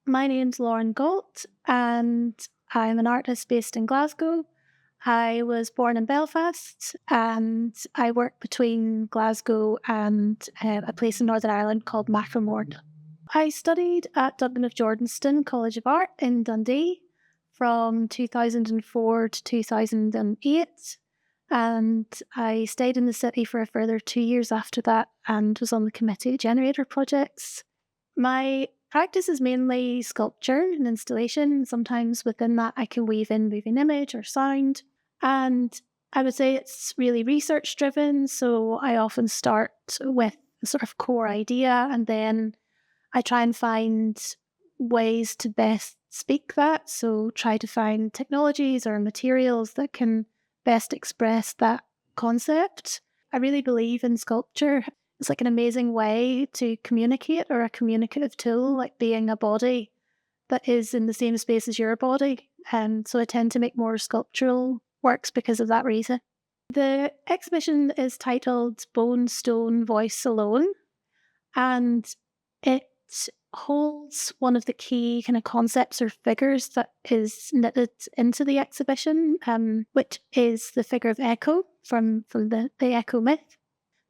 My name's Lauren Gault, and I'm an artist based in Glasgow. I was born in Belfast, and I work between Glasgow and a place in Northern Ireland called Macklemore. I studied at Dublin of Jordanstone College of Art in Dundee from 2004 to 2008, and I stayed in the city for a further 2 years after that and was on the committee of generator projects. My practice is mainly sculpture and installation. Sometimes within that, I can weave in moving image or sound. And I would say it's really research driven. So I often start with a sort of core idea, and then I try and find ways to best speak that. So try to find technologies or materials that can best express that concept. I really believe in sculpture. It's like an amazing way to communicate, or a communicative tool, like being a body that is in the same space as your body. And so I tend to make more sculptural works because of that reason. The exhibition is titled Bone, Stone, Voice Alone, and it holds one of the key kind of concepts or figures that is knitted into the exhibition, which is the figure of Echo from the Echo myth.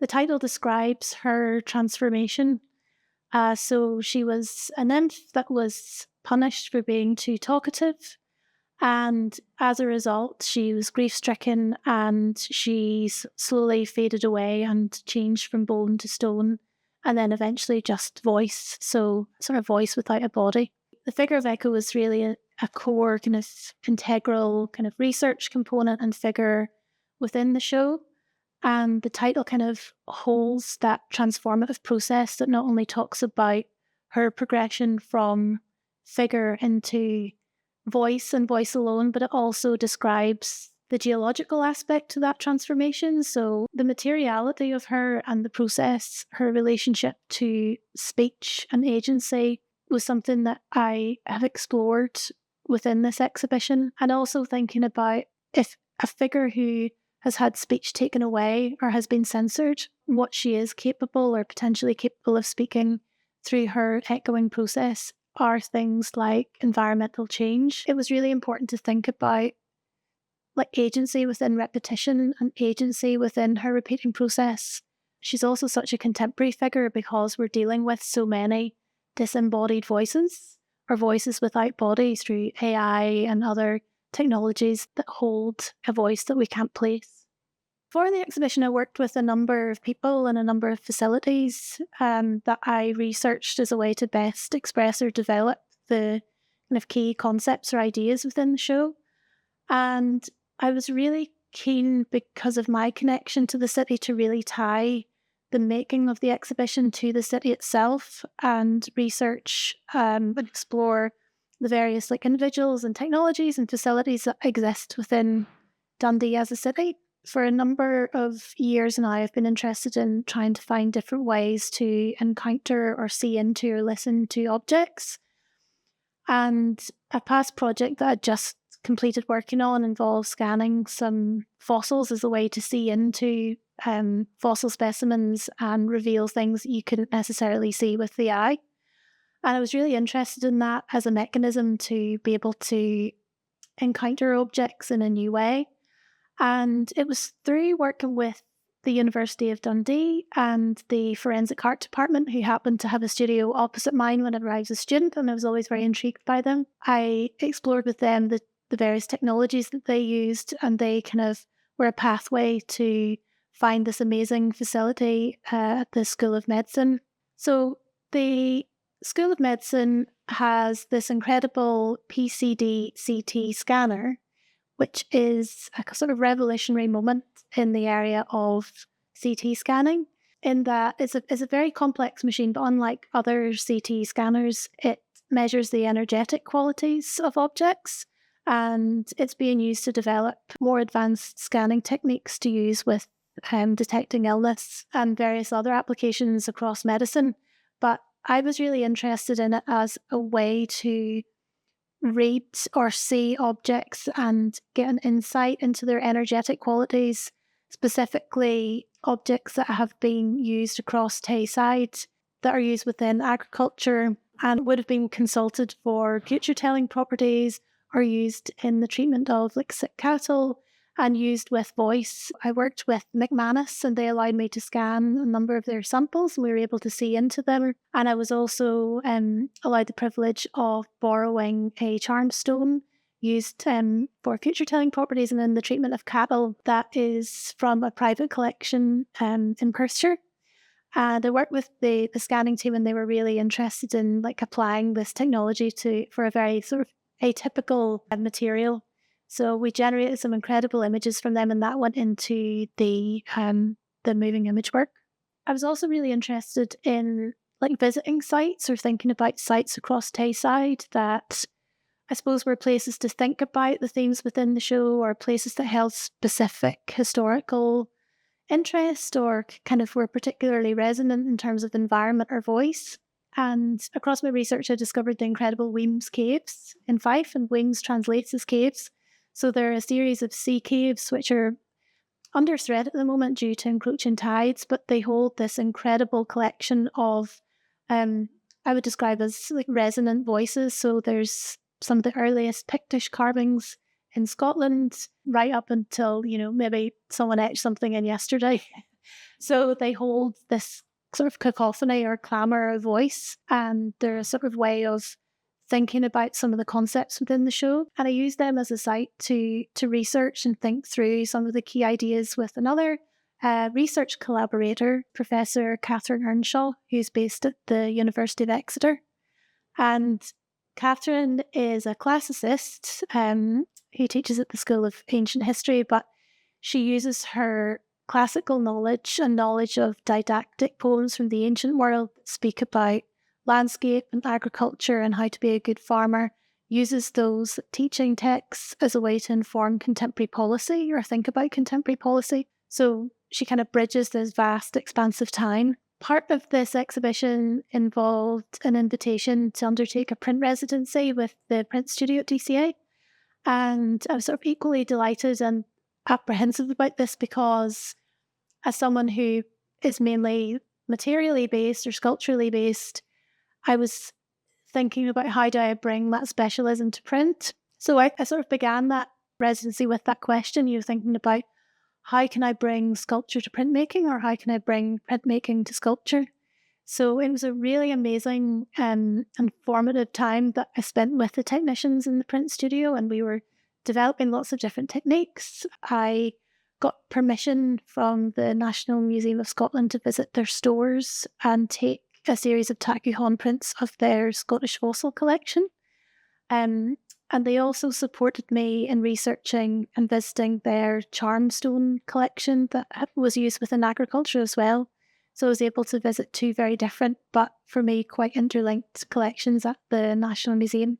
The title describes her transformation. So she was a nymph that was punished for being too talkative. And as a result, she was grief-stricken, and she slowly faded away and changed from bone to stone, and then eventually just voice. So sort of voice without a body. The figure of Echo was really a core kind of integral kind of research component and figure within the show. And the title kind of holds that transformative process that not only talks about her progression from figure into voice and voice alone, but it also describes the geological aspect to that transformation. So the materiality of her and the process, her relationship to speech and agency, was something that I have explored within this exhibition. And also thinking about, if a figure who has had speech taken away or has been censored, what she is capable or potentially capable of speaking through her echoing process are things like environmental change. It was really important to think about like agency within repetition and agency within her repeating process. She's also such a contemporary figure because we're dealing with so many disembodied voices, or voices without bodies, through AI and other technologies that hold a voice that we can't place. For the exhibition, I worked with a number of people and a number of facilities that I researched as a way to best express or develop the kind of key concepts or ideas within the show. And I was really keen, because of my connection to the city, to really tie the making of the exhibition to the city itself, and research and explore the various like individuals and technologies and facilities that exist within Dundee as a city. For a number of years now, I've been interested in trying to find different ways to encounter or see into or listen to objects. And a past project that I just completed working on involves scanning some fossils as a way to see into fossil specimens and reveal things that you couldn't necessarily see with the eye. And I was really interested in that as a mechanism to be able to encounter objects in a new way. And it was through working with the University of Dundee and the Forensic Art Department, who happened to have a studio opposite mine whenever I was a student, and I was always very intrigued by them. I explored with them the various technologies that they used, and they kind of were a pathway to find this amazing facility at the School of Medicine. So the School of Medicine has this incredible PCD CT scanner, which is a sort of revolutionary moment in the area of CT scanning, in that it's a very complex machine, but unlike other CT scanners, it measures the energetic qualities of objects, and it's being used to develop more advanced scanning techniques to use with detecting illness and various other applications across medicine. But I was really interested in it as a way to read or see objects and get an insight into their energetic qualities, specifically objects that have been used across Tayside that are used within agriculture and would have been consulted for future telling properties or used in the treatment of like sick cattle and used with voice. I worked with McManus and they allowed me to scan a number of their samples and we were able to see into them. And I was also allowed the privilege of borrowing a charm stone used for future telling properties and in the treatment of cattle that is from a private collection in Perthshire. And I worked with the scanning team and they were really interested in like applying this technology for a very sort of atypical material. So we generated some incredible images from them and that went into the moving image work. I was also really interested in like visiting sites or thinking about sites across Tayside that I suppose were places to think about the themes within the show or places that held specific historical interest or kind of were particularly resonant in terms of environment or voice. And across my research, I discovered the incredible Weems Caves in Fife, and Weems translates as caves. So there are a series of sea caves which are under threat at the moment due to encroaching tides, but they hold this incredible collection of, I would describe as like resonant voices. So there's some of the earliest Pictish carvings in Scotland, right up until, you know, maybe someone etched something in yesterday. So they hold this sort of cacophony or clamour of voice, and they're a sort of way of thinking about some of the concepts within the show. And I use them as a site to research and think through some of the key ideas with another research collaborator, Professor Catherine Earnshaw, who's based at the University of Exeter. And Catherine is a classicist who teaches at the School of Ancient History, but she uses her classical knowledge and knowledge of didactic poems from the ancient world that speak about landscape and agriculture and how to be a good farmer, uses those teaching texts as a way to inform contemporary policy or think about contemporary policy. So she kind of bridges this vast expanse of time. Part of this exhibition involved an invitation to undertake a print residency with the print studio at DCA. And I was sort of equally delighted and apprehensive about this because as someone who is mainly materially based or sculpturally based, I was thinking about how do I bring that specialism to print. So I sort of began that residency with that question. You're thinking about how can I bring sculpture to printmaking or how can I bring printmaking to sculpture? So it was a really amazing and formative time that I spent with the technicians in the print studio, and we were developing lots of different techniques. I got permission from the National Museum of Scotland to visit their stores and take a series of Takuhon prints of their Scottish fossil collection. And they also supported me in researching and visiting their charm stone collection that was used within agriculture as well. So I was able to visit two very different, but for me, quite interlinked collections at the National Museum.